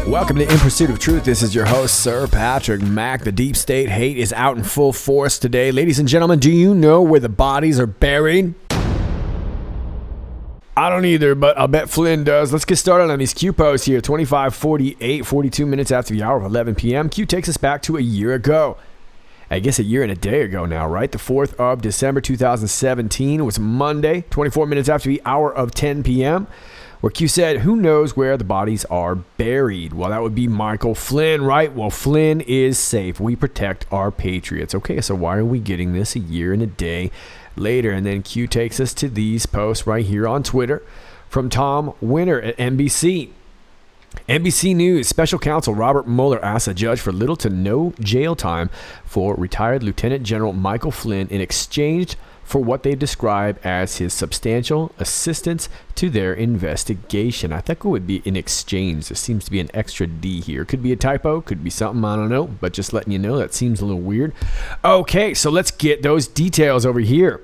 Welcome to In Pursuit of Truth. This is your host, Sir Patrick Mack. The deep state hate is out in full force today. Ladies and gentlemen, do you know where the bodies are buried? I don't either, but I'll bet Flynn does. Let's get started on these Q posts here. 25:48, 42 minutes after the hour of 11 p.m. Q takes us back to a year ago. I guess a year and a day ago now, right? The 4th of December 2017 was Monday, 24 minutes after the hour of 10 p.m., where Q said, who knows where the bodies are buried? Well, that would be Michael Flynn, right? Well, Flynn is safe. We protect our patriots. Okay, so why are we getting this a year and a day later? And then Q takes us to these posts right here on Twitter from Tom Winter at NBC. NBC News, Special Counsel Robert Mueller asks a judge for little to no jail time for retired Lieutenant General Michael Flynn in exchange for what they describe as his substantial assistance to their investigation. I think it would be in exchange. There seems to be an extra D here. Could be a typo, could be something, I don't know, but just letting you know, that seems a little weird. Okay, so let's get those details over here.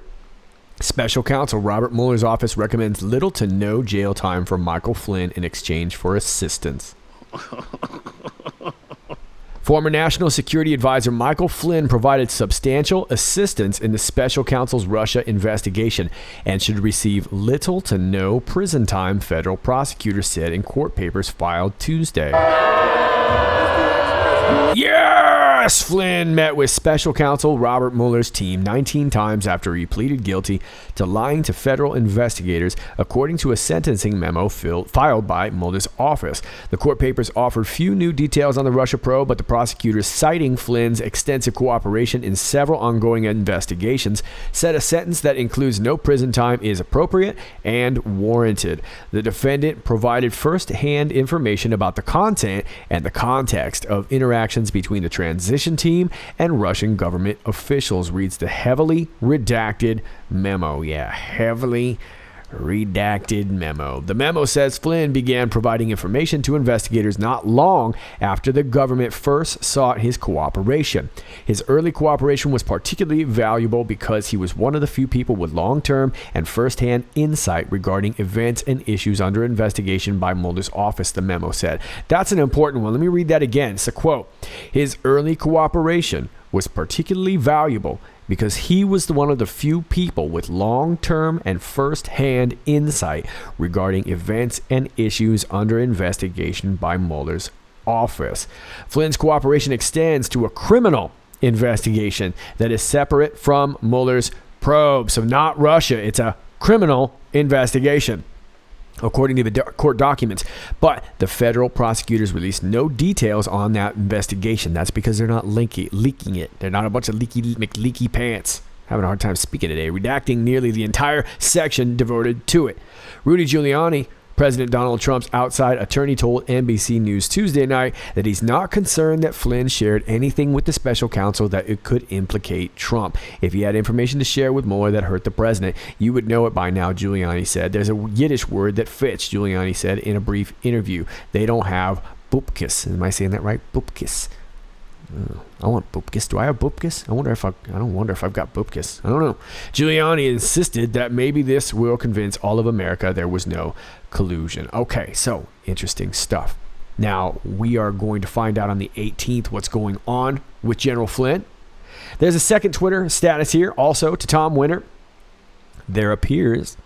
Special Counsel Robert Mueller's office recommends little to no jail time for Michael Flynn in exchange for assistance. Former National Security Advisor Michael Flynn provided substantial assistance in the special counsel's Russia investigation and should receive little to no prison time, federal prosecutors said in court papers filed Tuesday. Yes! Flynn met with special counsel Robert Mueller's team 19 times after he pleaded guilty to lying to federal investigators, according to a sentencing memo filed by Mueller's office. The court papers offered few new details on the Russia probe, but the prosecutors, citing Flynn's extensive cooperation in several ongoing investigations, said a sentence that includes no prison time is appropriate and warranted. The defendant provided first-hand information about the content and the context of interactions between the transition team and Russian government officials, reads the heavily redacted memo. Yeah, heavily redacted memo. The memo says Flynn began providing information to investigators not long after the government first sought his cooperation. His early cooperation was particularly valuable because he was one of the few people with long-term and first-hand insight regarding events and issues under investigation by Mueller's office, the memo said. That's an important one. Let me read that again. It's a quote. His early cooperation was particularly valuable because he was one of the few people with long-term and first-hand insight regarding events and issues under investigation by Mueller's office. Flynn's cooperation extends to a criminal investigation that is separate from Mueller's probe. So not Russia, it's a criminal investigation, according to the court documents. But the federal prosecutors released no details on that investigation. That's because they're not leaking it. They're not a bunch of leaky pants. Having a hard time speaking today. Redacting nearly the entire section devoted to it. Rudy Giuliani, President Donald Trump's outside attorney, told NBC News Tuesday night that he's not concerned that Flynn shared anything with the special counsel that it could implicate Trump. If he had information to share with Mueller that hurt the president, you would know it by now, Giuliani said. There's a Yiddish word that fits, Giuliani said in a brief interview. They don't have bupkis. Am I saying that right? Bupkis. I want bupkis. Do I have bupkis? I don't wonder if I've got bupkis. I don't know. Giuliani insisted that maybe this will convince all of America there was no collusion. Okay, so interesting stuff. Now, we are going to find out on the 18th what's going on with General Flynn. There's a second Twitter status here also to Tom Winter. There appears,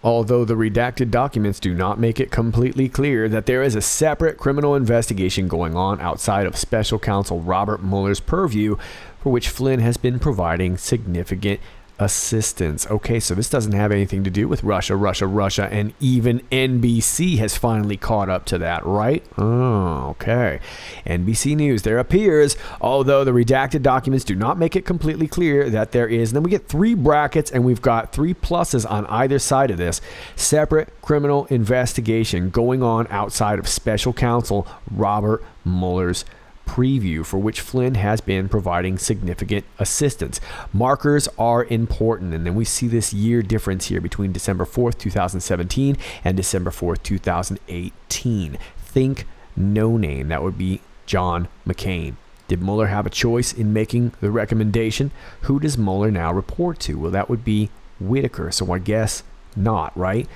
although the redacted documents do not make it completely clear, that there is a separate criminal investigation going on outside of special counsel Robert Mueller's purview, for which Flynn has been providing significant assistance. Okay, so this doesn't have anything to do with Russia, and even NBC has finally caught up to that, right? Oh, okay. NBC News, there appears, although the redacted documents do not make it completely clear, that there is, and then we get 3 brackets and we've got 3 pluses on either side of this, separate criminal investigation going on outside of special counsel Robert Mueller's preview, for which Flynn has been providing significant assistance. Markers are important, and then we see this year difference here between December 4th, 2017 and December 4th, 2018. Think no name. That would be John McCain. Did Mueller have a choice in making the recommendation? Who does Mueller now report to? Well, that would be Whitaker, so I guess not, right?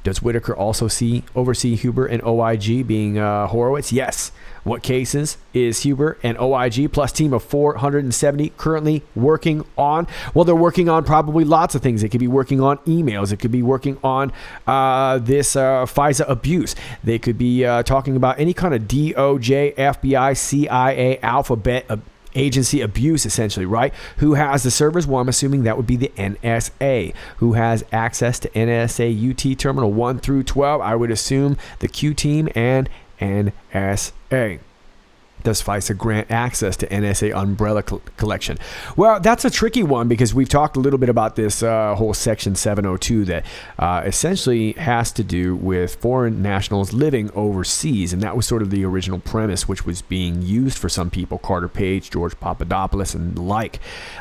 Does Whitaker also oversee Huber and OIG being Horowitz? Yes. What cases is Huber and OIG plus team of 470 currently working on? Well, they're working on probably lots of things. They could be working on emails. It could be working on this FISA abuse. They could be talking about any kind of DOJ, FBI, CIA, alphabet agency abuse, essentially, right? Who has the servers? Well, I'm assuming that would be the NSA. Who has access to NSA UT Terminal 1 through 12? I would assume the Q team and NSA. Does FISA grant access to NSA umbrella collection? Well, that's a tricky one because we've talked a little bit about this whole Section 702 that essentially has to do with foreign nationals living overseas. And that was sort of the original premise, which was being used for some people, Carter Page, George Papadopoulos, and the like.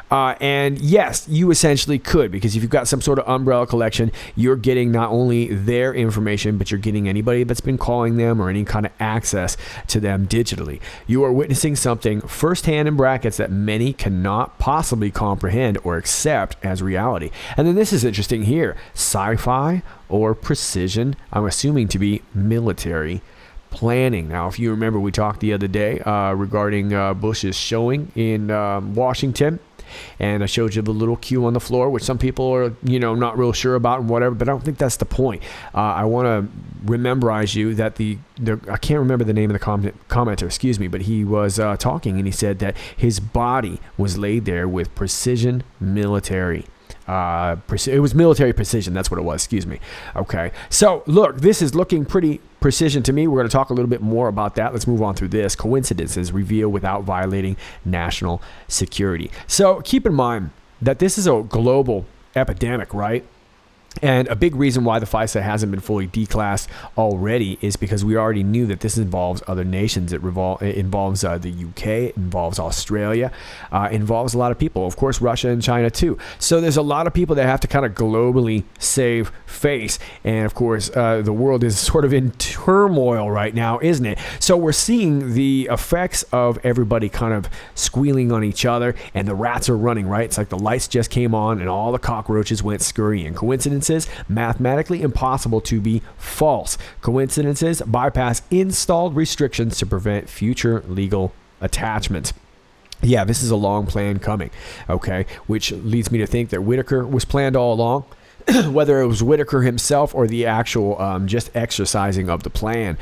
And yes, you essentially could, because if you've got some sort of umbrella collection, you're getting not only their information, but you're getting anybody that's been calling them or any kind of access to them digitally. You are witnessing something firsthand in brackets that many cannot possibly comprehend or accept as reality. And then this is interesting here. Sci-fi or precision, I'm assuming to be military planning. Now, if you remember, we talked the other day regarding Bush's showing in Washington. And I showed you the little Q on the floor, which some people are, not real sure about and whatever, but I don't think that's the point. I want to rememberize you that I can't remember the name of the commenter, but he was talking and he said that his body was laid there with precision military. It was military precision. That's what it was. Okay. So look, this is looking pretty precision to me. We're going to talk a little bit more about that. Let's move on through this. Coincidences revealed without violating national security. So keep in mind that this is a global epidemic, right? And a big reason why the FISA hasn't been fully declassed already is because we already knew that this involves other nations. It involves the UK, it involves Australia, involves a lot of people. Of course, Russia and China too. So there's a lot of people that have to kind of globally save face. And of course, the world is sort of in turmoil right now, isn't it? So we're seeing the effects of everybody kind of squealing on each other, and the rats are running, right? It's like the lights just came on and all the cockroaches went scurrying. Coincidence? Mathematically impossible to be false. Coincidences bypass installed restrictions to prevent future legal attachments. Yeah, this is a long plan coming, okay? Which leads me to think that Whitaker was planned all along. Whether it was Whitaker himself or the actual just exercising of the plan.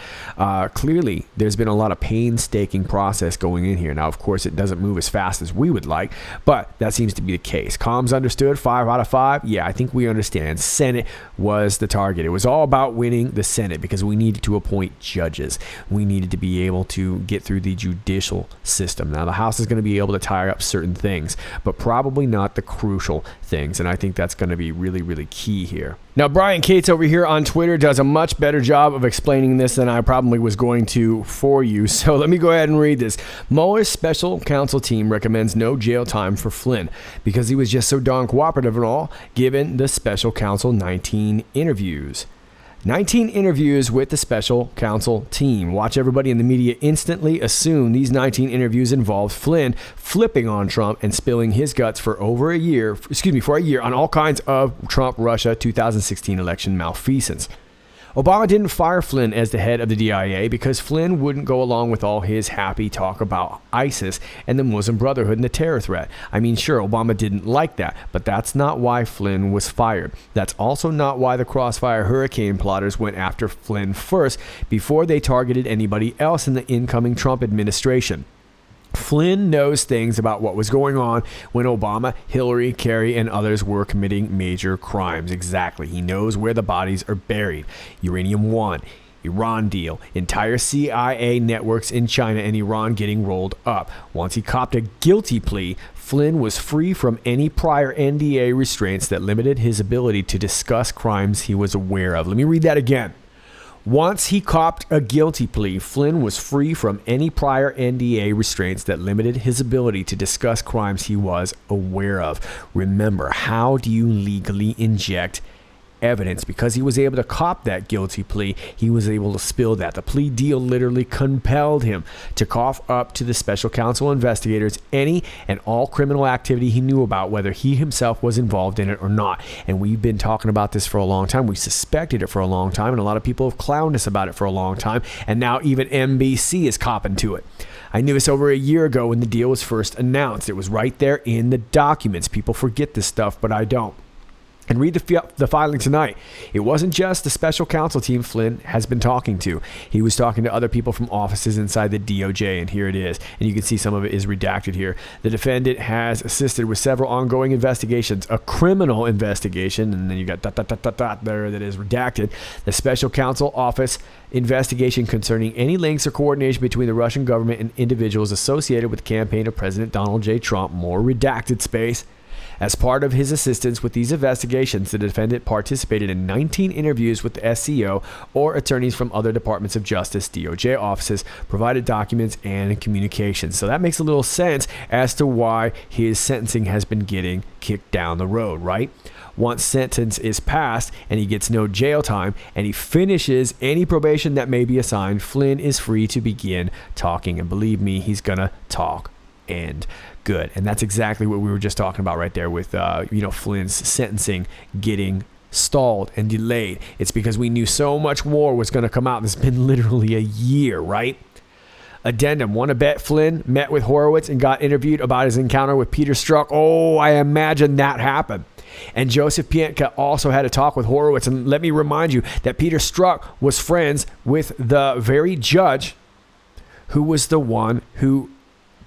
Clearly, there's been a lot of painstaking process going in here. Now, of course, it doesn't move as fast as we would like, but that seems to be the case. Comms understood, 5 out of 5. Yeah, I think we understand. Senate was the target. It was all about winning the Senate because we needed to appoint judges. We needed to be able to get through the judicial system. Now, the House is going to be able to tie up certain things, but probably not the crucial things, and I think that's going to be really, really key here. Now, Brian Cates over here on Twitter does a much better job of explaining this than I probably was going to for you. So let me go ahead and read this. Mueller's special counsel team recommends no jail time for Flynn because he was just so darn cooperative and all, given the special counsel 19 interviews. 19 interviews with the special counsel team. Watch everybody in the media instantly assume these 19 interviews involved Flynn flipping on Trump and spilling his guts for a year on all kinds of Trump-Russia 2016 election malfeasance. Obama didn't fire Flynn as the head of the DIA because Flynn wouldn't go along with all his happy talk about ISIS and the Muslim Brotherhood and the terror threat. I mean, sure, Obama didn't like that, but that's not why Flynn was fired. That's also not why the Crossfire Hurricane plotters went after Flynn first before they targeted anybody else in the incoming Trump administration. Flynn knows things about what was going on when Obama, Hillary, Kerry, and others were committing major crimes. Exactly. He knows where the bodies are buried. Uranium One, Iran deal, entire CIA networks in China and Iran getting rolled up. Once he copped a guilty plea, Flynn was free from any prior NDA restraints that limited his ability to discuss crimes he was aware of. Let me read that again. Once he copped a guilty plea, Flynn was free from any prior NDA restraints that limited his ability to discuss crimes he was aware of. Remember, how do you legally inject evidence. Because he was able to cop that guilty plea, he was able to spill that. The plea deal literally compelled him to cough up to the special counsel investigators any and all criminal activity he knew about, whether he himself was involved in it or not. And we've been talking about this for a long time. We suspected it for a long time, and a lot of people have clowned us about it for a long time. And now even NBC is copping to it. I knew this over a year ago when the deal was first announced. It was right there in the documents. People forget this stuff, but I don't. And read the filing tonight. It wasn't just the special counsel team Flynn has been talking to. He was talking to other people from offices inside the DOJ, and here it is. And you can see some of it is redacted here. The defendant has assisted with several ongoing investigations, a criminal investigation, and then you got ... there that is redacted. The special counsel office investigation concerning any links or coordination between the Russian government and individuals associated with the campaign of President Donald J. Trump, more redacted space. As part of his assistance with these investigations, the defendant participated in 19 interviews with the SCO or attorneys from other departments of justice, DOJ offices, provided documents and communications. So that makes a little sense as to why his sentencing has been getting kicked down the road, right? Once sentence is passed and he gets no jail time and he finishes any probation that may be assigned, Flynn is free to begin talking. And believe me, he's gonna talk and good. And that's exactly what we were just talking about right there with Flynn's sentencing getting stalled and delayed. It's because we knew so much more was going to come out. It's been literally a year, right? Addendum. Want to bet Flynn met with Horowitz and got interviewed about his encounter with Peter Strzok? Oh, I imagine that happened. And Joseph Pientka also had a talk with Horowitz. And let me remind you that Peter Strzok was friends with the very judge who was the one who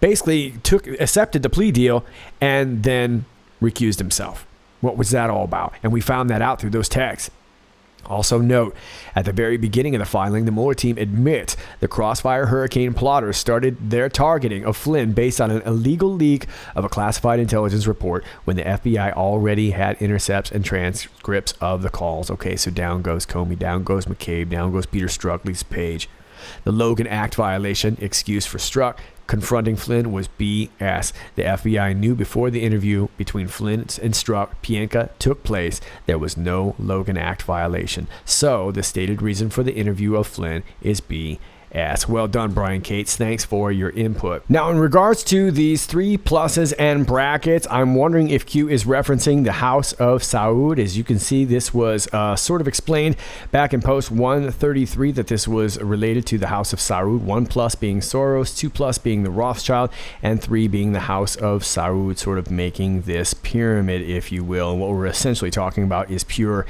basically accepted the plea deal and then recused himself. What was that all about? And we found that out through those texts. Also note, at the very beginning of the filing, the Mueller team admits the Crossfire Hurricane plotters started their targeting of Flynn based on an illegal leak of a classified intelligence report when the FBI already had intercepts and transcripts of the calls. Okay, so down goes Comey, down goes McCabe, down goes Peter Strzok, Lisa Page. The Logan Act violation, excuse for Strzok, confronting Flynn was BS. The FBI knew before the interview between Flynn and Strzok, Pientka, took place, there was no Logan Act violation. So the stated reason for the interview of Flynn is BS. Well done, Brian Cates. Thanks for your input. Now, in regards to these 3 pluses and brackets, I'm wondering if Q is referencing the House of Saud. As you can see, this was sort of explained back in post 133 that this was related to the House of Saud. 1 plus being Soros, 2 plus being the Rothschild, and 3 being the House of Saud, sort of making this pyramid, if you will. And what we're essentially talking about is pure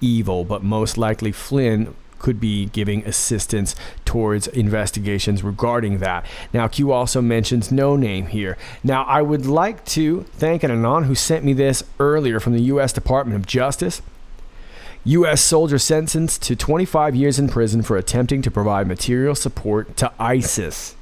evil, but most likely Flynn could be giving assistance towards investigations regarding that. Now, Q also mentions no name here. Now, I would like to thank an Anon who sent me this earlier from the U.S. Department of Justice. U.S. soldier sentenced to 25 years in prison for attempting to provide material support to ISIS.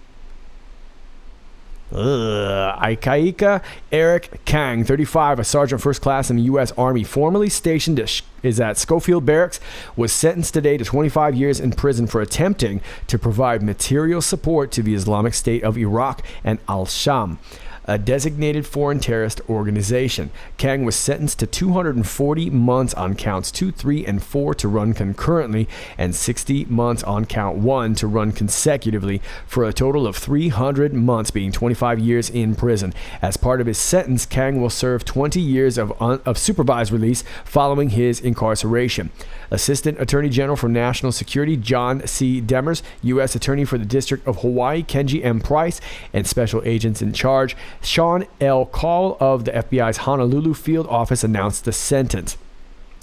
Ikaika Eric Kang, 35, a sergeant first class in the U.S. Army, formerly stationed at Schofield Barracks, was sentenced today to 25 years in prison for attempting to provide material support to the Islamic State of Iraq and Al-Sham, a designated foreign terrorist organization. Kang was sentenced to 240 months on counts 2, 3, and 4 to run concurrently, and 60 months on count 1 to run consecutively, for a total of 300 months, being 25 years in prison. As part of his sentence, Kang will serve 20 years of supervised release following his incarceration. Assistant Attorney General for National Security John C. Demers, U.S. Attorney for the District of Hawaii Kenji M. Price, and special agents in charge Sean L. Call of the FBI's Honolulu field office announced the sentence.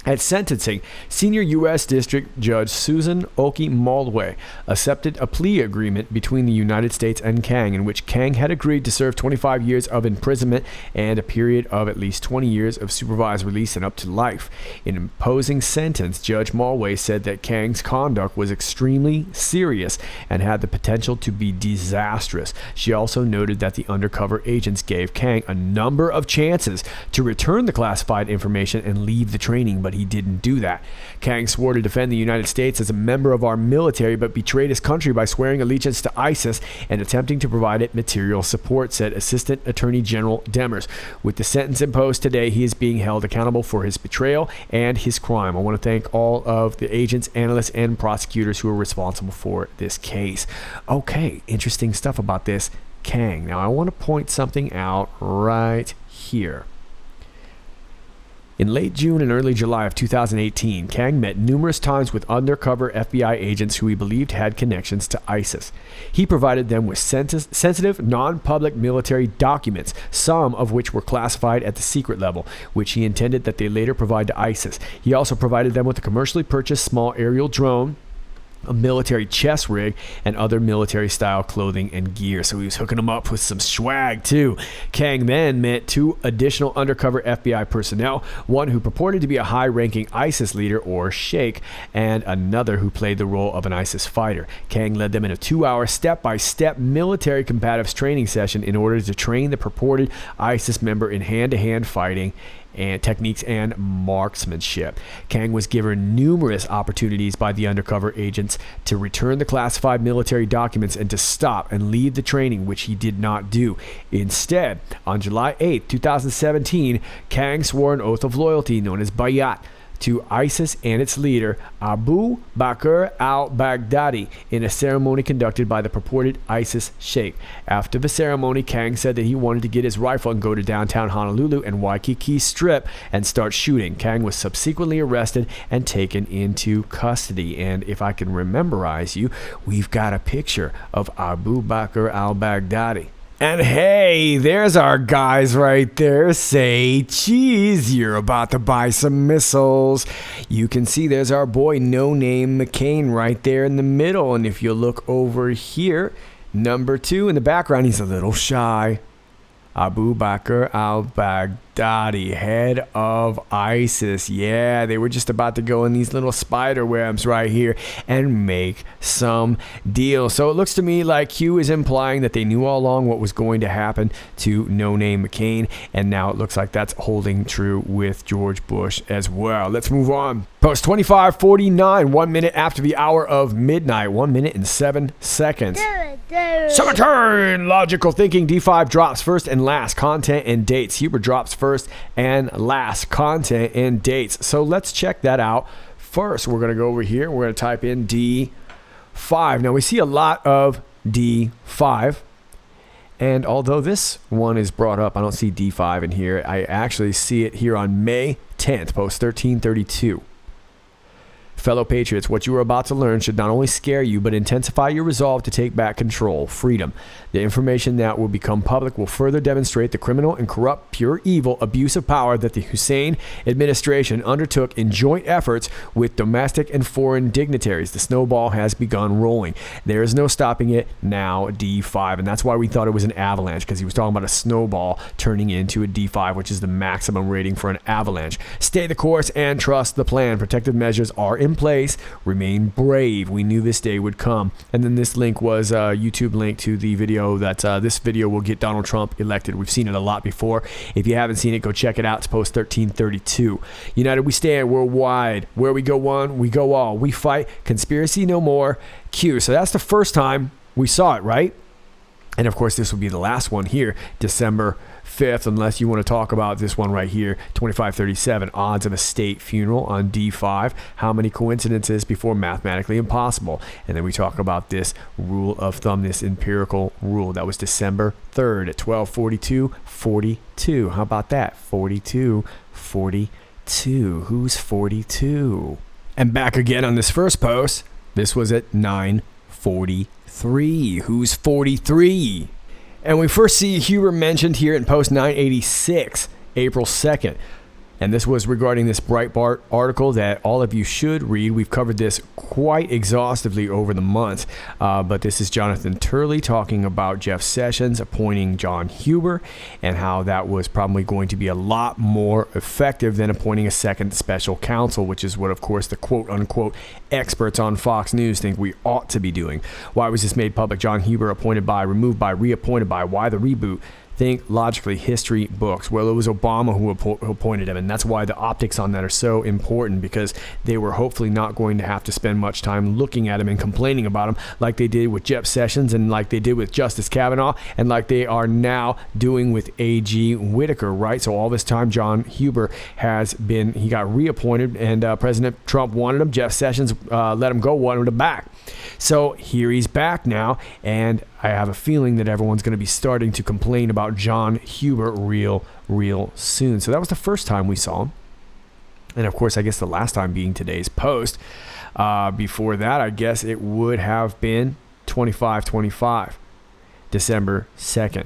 At sentencing, Senior U.S. District Judge Susan Oki Maldway accepted a plea agreement between the United States and Kang, in which Kang had agreed to serve 25 years of imprisonment and a period of at least 20 years of supervised release and up to life. In imposing sentence, Judge Maldway said that Kang's conduct was extremely serious and had the potential to be disastrous. She also noted that the undercover agents gave Kang a number of chances to return the classified information and leave the training, but but he didn't do that. Kang swore to defend the United States as a member of our military, but betrayed his country by swearing allegiance to ISIS and attempting to provide it material support, said Assistant Attorney General Demers. With the sentence imposed today, he is being held accountable for his betrayal and his crime. I want to thank all of the agents, analysts, and prosecutors who are responsible for this case. Okay, interesting stuff about this Kang. Now, I want to point something out right here. In late June and early July of 2018, Kang met numerous times with undercover FBI agents who he believed had connections to ISIS. He provided them with sensitive, non-public military documents, some of which were classified at the secret level, which he intended that they later provide to ISIS. He also provided them with a commercially purchased small aerial drone, a military chest rig, and other military-style clothing and gear. So he was hooking them up with some swag, too. Kang then met 2 additional undercover FBI personnel, one who purported to be a high-ranking ISIS leader, or sheikh, and another who played the role of an ISIS fighter. Kang led them in a 2-hour step-by-step military combatives training session in order to train the purported ISIS member in hand-to-hand fighting and techniques and marksmanship. Kang was given numerous opportunities by the undercover agents to return the classified military documents and to stop and leave the training, which he did not do. Instead, on July 8, 2017, Kang swore an oath of loyalty known as Bayat to ISIS and its leader, Abu Bakr al-Baghdadi, in a ceremony conducted by the purported ISIS sheikh. After the ceremony, Kang said that he wanted to get his rifle and go to downtown Honolulu and Waikiki Strip and start shooting. Kang was subsequently arrested and taken into custody. And if I can rememberize you, we've got a picture of Abu Bakr al-Baghdadi. And hey, there's our guys right there. Say cheese, you're about to buy some missiles. You can see there's our boy No Name McCain right there in the middle. And if you look over here, number 2 in the background, he's a little shy. Abu Bakr al-Baghdadi, head of ISIS. Yeah, they were just about to go in these little spider webs right here and make some deal. So it looks to me like Q is implying that they knew all along what was going to happen to No Name McCain, and now it looks like that's holding true with George Bush as well. Let's move on. Post 2549, 1 minute after the hour of midnight, 1 minute and 7 seconds. Summer turn! Logical thinking. D5 drops first and last. Content and dates. Huber drops first and last. Content and dates. So let's check that out. First, we're going to go over here. We're going to type in D5. Now, we see a lot of D5. And although this one is brought up, I don't see D5 in here. I actually see it here on May 10th, post 1332. Fellow patriots, what you are about to learn should not only scare you, but intensify your resolve to take back control, freedom. The information that will become public will further demonstrate the criminal and corrupt, pure evil, abuse of power that the Hussein administration undertook in joint efforts with domestic and foreign dignitaries. The snowball has begun rolling. There is no stopping it now, D5. And that's why we thought it was an avalanche, because he was talking about a snowball turning into a D5, which is the maximum rating for an avalanche. Stay the course and trust the plan. Protective measures are in place. Remain brave. We knew this day would come. And then this link was a YouTube link to the video that this video will get Donald Trump elected. We've seen it a lot before. If you haven't seen it, go check it out. It's post 1332. United we stand, worldwide. Where we go one, we go all. We fight. Conspiracy no more. Q. So that's the first time we saw it, right? And of course, this will be the last one here, December 5th, unless you want to talk about this one right here, 2537, odds of a state funeral on D5. How many coincidences before mathematically impossible? And then we talk about this rule of thumb, this empirical rule. That was December 3rd at 12:42:42. How about that? 42:42. Who's 42? And back again on this first post. This was at 9:43. Who's 43? And we first see Huber mentioned here in post 986, April 2nd. And this was regarding this Breitbart article that all of you should read. We've covered this quite exhaustively over the months. But this is Jonathan Turley talking about Jeff Sessions appointing John Huber and how that was probably going to be a lot more effective than appointing a second special counsel, which is what, of course, the quote-unquote experts on Fox News think we ought to be doing. Why was this made public? John Huber appointed by, removed by, reappointed by. Why the reboot? Think logically, history books. Well, it was Obama who appointed him, and that's why the optics on that are so important, because they were hopefully not going to have to spend much time looking at him and complaining about him like they did with Jeff Sessions and like they did with Justice Kavanaugh and like they are now doing with A.G. Whitaker, right? So all this time, John Huber he got reappointed, and President Trump wanted him. Jeff Sessions let him go, wanted him back. So here he's back now, and I have a feeling that everyone's going to be starting to complain about John Huber real soon. So that was the first time we saw him. And of course, I guess the last time being today's post. Before that, I guess it would have been 25/25, December 2nd,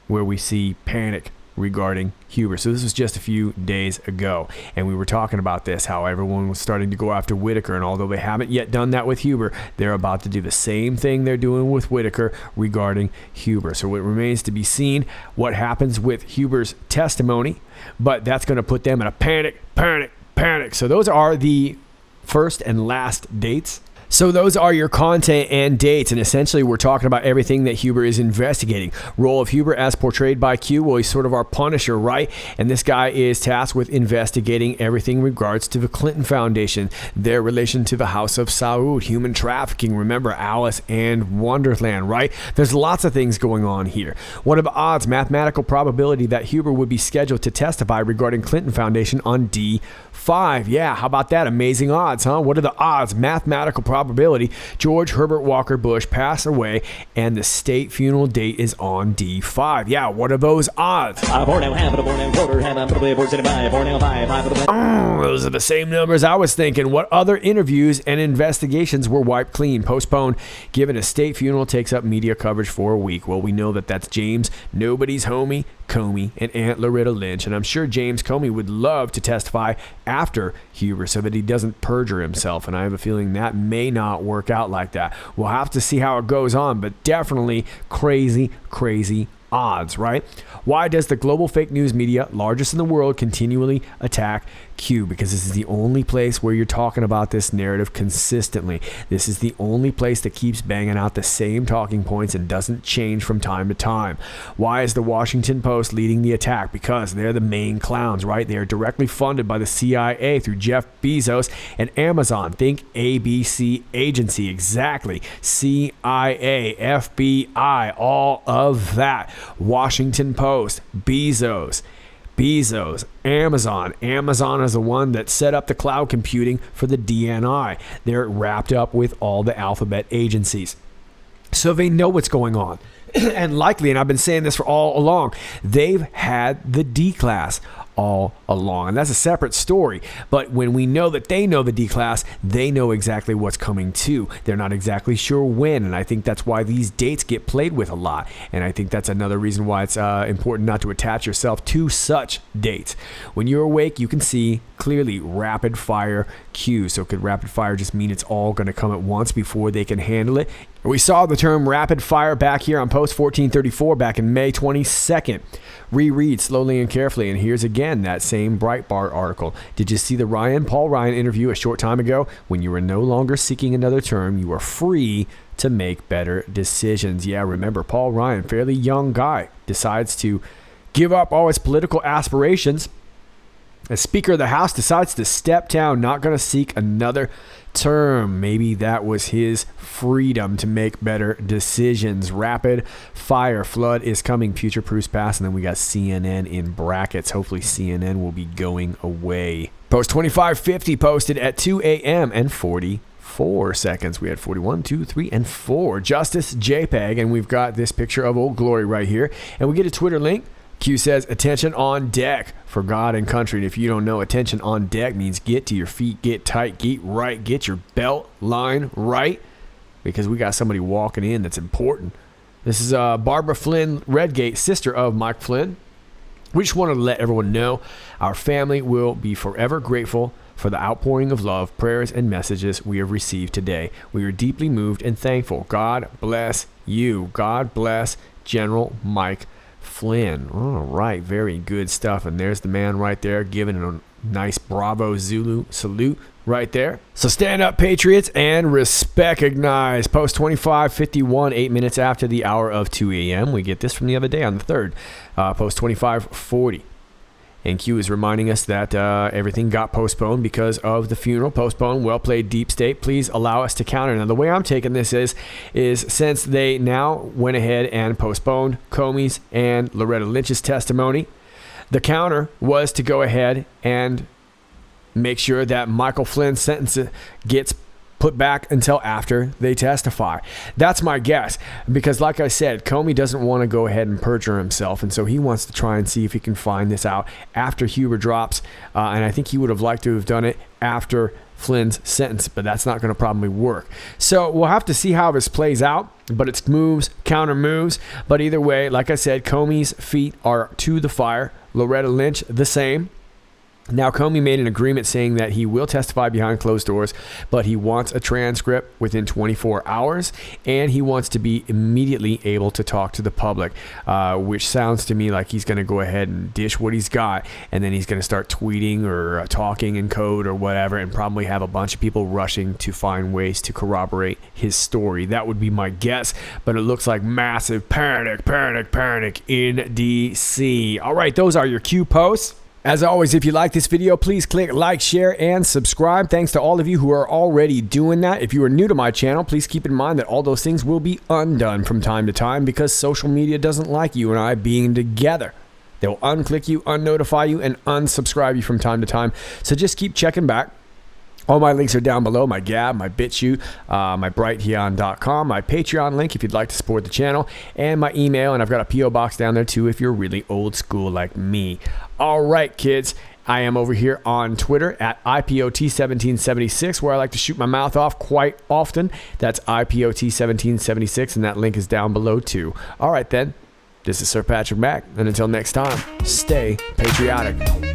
where we see panic regarding Huber. So this was just a few days ago, and we were talking about this, how everyone was starting to go after Whitaker, and although they haven't yet done that with Huber, they're about to do the same thing they're doing with Whitaker regarding Huber. So it remains to be seen what happens with Huber's testimony, but that's going to put them in a panic. So those are the first and last dates. So those are your content and dates, and essentially we're talking about everything that Huber is investigating. Role of Huber as portrayed by Q, well, he's sort of our Punisher, right? And this guy is tasked with investigating everything in regards to the Clinton Foundation, their relation to the House of Saud, human trafficking, remember Alice and Wonderland, right? There's lots of things going on here. What are the odds, mathematical probability that Huber would be scheduled to testify regarding Clinton Foundation on D5? Yeah, how about that? Amazing odds, huh? What are the odds, mathematical probability George Herbert Walker Bush passed away and the state funeral date is on D5? Yeah, what are those odds? Those are the same numbers I was thinking. What other interviews and investigations were wiped clean, postponed, given a state funeral takes up media coverage for a week? Well, we know that that's James Nobody's Homie Comey and Aunt Loretta Lynch, and I'm sure James Comey would love to testify after Huber so that he doesn't perjure himself, and I have a feeling that may not work out like that. We'll have to see how it goes on, but definitely crazy odds, right? Why does the global fake news media, largest in the world, continually attack Q? Because this is the only place where you're talking about this narrative consistently. This is the only place that keeps banging out the same talking points and doesn't change from time to time. Why is the Washington Post leading the attack? Because they're the main clowns, right? They are directly funded by the CIA through Jeff Bezos and Amazon. Think ABC agency, exactly. CIA, FBI, all of that. Washington Post, Bezos, Amazon. Amazon is the one that set up the cloud computing for the DNI. They're wrapped up with all the alphabet agencies. So they know what's going on. And likely, and I've been saying this for all along, they've had the D class all along. And that's a separate story. But when we know that they know the D class, they know exactly what's coming too. They're not exactly sure when. And I think that's why these dates get played with a lot. And I think that's another reason why it's important not to attach yourself to such dates. When you're awake, you can see clearly rapid fire cues. So could rapid fire just mean it's all going to come at once before they can handle it? We saw the term rapid fire back here on post 1434 back in May 22nd. Reread slowly and carefully, and here's again that same Breitbart article. Did you see the Paul Ryan interview a short time ago? When you are no longer seeking another term, you are free to make better decisions. Yeah, remember, Paul Ryan, fairly young guy, decides to give up all his political aspirations. As Speaker of the House, decides to step down, not going to seek another term. Maybe that was his freedom to make better decisions. Rapid fire flood is coming. Future proofs past, and then we got CNN in brackets. Hopefully CNN will be going away. Post 2550 posted at 2 a.m. and 44 seconds. We had 41, 2, 3, and 4. Justice JPEG, and we've got this picture of Old Glory right here, and we get a Twitter link. Q says, attention on deck for God and country. And if you don't know, attention on deck means get to your feet, get tight, get right, get your belt line right, because we got somebody walking in that's important. This is Barbara Flynn Redgate, sister of Mike Flynn. We just wanted to let everyone know our family will be forever grateful for the outpouring of love, prayers, and messages we have received today. We are deeply moved and thankful. God bless you. God bless General Mike Flynn. All right, very good stuff. And there's the man right there giving Nice Bravo Zulu salute right there. So stand up, Patriots, and recognize. Post 25:51, 8 minutes after the hour of 2 a.m. We get this from the other day on the 3rd. Post 25:40. And Q is reminding us that everything got postponed because of the funeral. Postponed. Well played, Deep State. Please allow us to counter. Now, the way I'm taking this is since they now went ahead and postponed Comey's and Loretta Lynch's testimony, the counter was to go ahead and make sure that Michael Flynn's sentence gets put back until after they testify. That's my guess, because like I said, Comey doesn't want to go ahead and perjure himself, and so he wants to try and see if he can find this out after Huber drops, and I think he would have liked to have done it after Flynn's sentence, but that's not going to probably work. So we'll have to see how this plays out, but it's moves, counter moves, but either way, like I said, Comey's feet are to the fire. Loretta Lynch, the same. Now, Comey made an agreement saying that he will testify behind closed doors, but he wants a transcript within 24 hours, and he wants to be immediately able to talk to the public, which sounds to me like he's going to go ahead and dish what he's got, and then he's going to start tweeting or talking in code or whatever, and probably have a bunch of people rushing to find ways to corroborate his story. That would be my guess, but it looks like massive panic in D.C. All right, those are your Q posts. As always, if you like this video, please click like, share, and subscribe. Thanks to all of you who are already doing that. If you are new to my channel, please keep in mind that all those things will be undone from time to time because social media doesn't like you and I being together. They'll unclick you, unnotify you, and unsubscribe you from time to time. So just keep checking back. All my links are down below, my Gab, my BitChute, my Brighteon.com, my Patreon link if you'd like to support the channel, and my email, and I've got a P.O. box down there too if you're really old school like me. All right, kids, I am over here on Twitter at IPOT1776, where I like to shoot my mouth off quite often. That's IPOT1776, and that link is down below too. All right, then, this is Sir Patrick Mac, and until next time, stay patriotic.